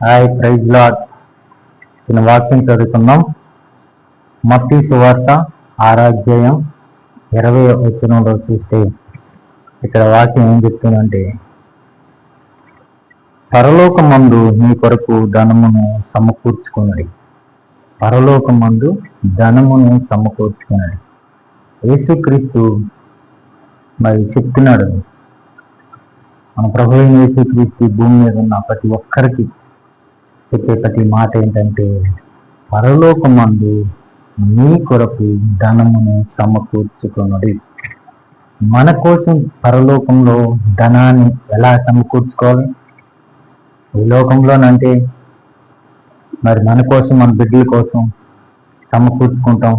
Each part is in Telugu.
Hi, praise lord. చిన్న వాక్యం చదువుకుందాం. మత్తయి సువార్త 6వ అధ్యాయం 20వ వచనంలో చూస్తే ఇక్కడ వాక్యం ఏం చెప్తుందంటే, పరలోకమందు మీ కొరకు ధనమును సమకూర్చుకున్నది. పరలోకమందు ధనమును సమకూర్చుకున్నది. యేసుక్రీస్తు మరి చెప్తున్నాడు. మన ప్రభు అయిన యేసుక్రీస్తు భూమి మీద ఉన్న ప్రతి ఒక్కరికి చెప్పే ప్రతి మాట ఏంటంటే, పరలోకమందు మీ కొరకు ధనమును సమకూర్చుకున్నది. మన కోసం పరలోకంలో ధనాన్ని ఎలా సమకూర్చుకోవాలి? ఈ లోకంలోనంటే మరి మన కోసం, మన బిడ్డల కోసం సమకూర్చుకుంటాం,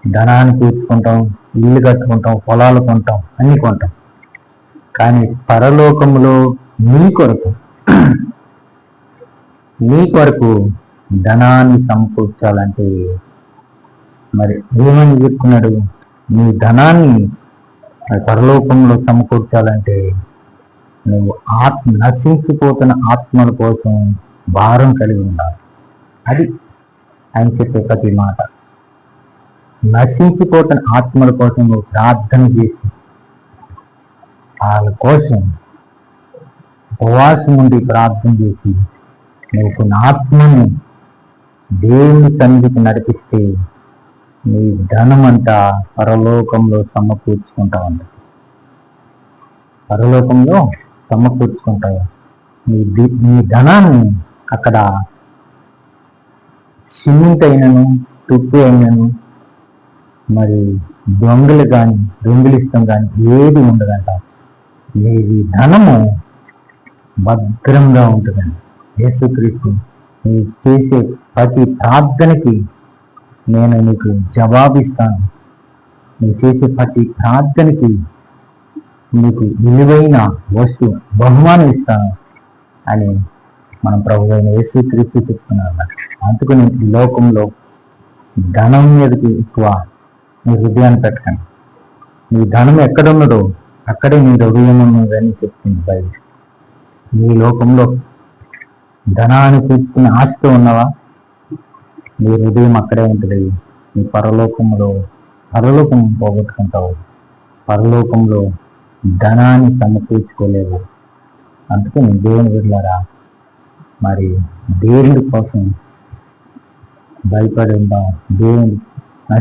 ధనాన్ని కూర్చుకుంటాం, ఇల్లు కట్టుకుంటాం, పొలాలు కొంటాం, అన్నీ కొంటాం. కానీ పరలోకంలో మీ కొరకు ధనాన్ని సమకూర్చాలంటే మరి ఏమని చెప్తున్నాడు? నీ ధనాన్ని పరలోకంలో సమకూర్చాలంటే నువ్వు నశించిపోతున్న ఆత్మల కోసం భారం కలిగి ఉండాలి. అది ఆయన చెప్పే ప్రతి మాట. నశించిపోతున్న ఆత్మల కోసం నువ్వు ప్రార్థన చేసి వాళ్ళ కోసం ఉపవాసం ఉండి ప్రార్థన చేసి నువ్వు కొన్ని ఆత్మని దేవుని సన్నిధికి నడిపిస్తే నీ ధనమంతా పరలోకంలో సమకూర్చుకుంటావంట. పరలోకంలో సమకూర్చుకుంటావు. నీ ధనాన్ని అక్కడ సిమెంట్ అయినను, తుప్పు అయినను, మరి దొంగిలిస్తాం కానీ ఏది ఉండదంట. నీది ధనము భద్రంగా ఉంటుందండి. యేసుక్రీస్తు నీవు చేసే ప్రతి ప్రార్థనకి నేను నీకు జవాబిస్తాను, నువ్వు చేసే ప్రతి ప్రార్థనకి నీకు విలువైన వస్తువు బహుమానం ఇస్తాను అని మన ప్రభు అయిన యేసుక్రీస్తు చెప్తున్నారు. అందుకని ఈ లోకంలో ధనం మీదకి ఎక్కువ నీ హృదయాన్ని పెట్టకండి. నీ ధనం ఎక్కడున్నదో అక్కడే నీ హృదయం ఉన్నదని చెప్తుంది బైబిల్. నీ లోకంలో ధనాన్ని తీసుకుని ఆశతో ఉన్నవా? నీ హృదయం అక్కడే ఉంటుంది. నీ పరలోకం పోగొట్టుకుంటావు. పరలోకంలో ధనాన్ని సమకూర్చుకోలేవు. అందుకే నీ దేవుని బిడ్డలారా, మరి దేవుడి కోసం భయపడి ఉందాం, దేవుని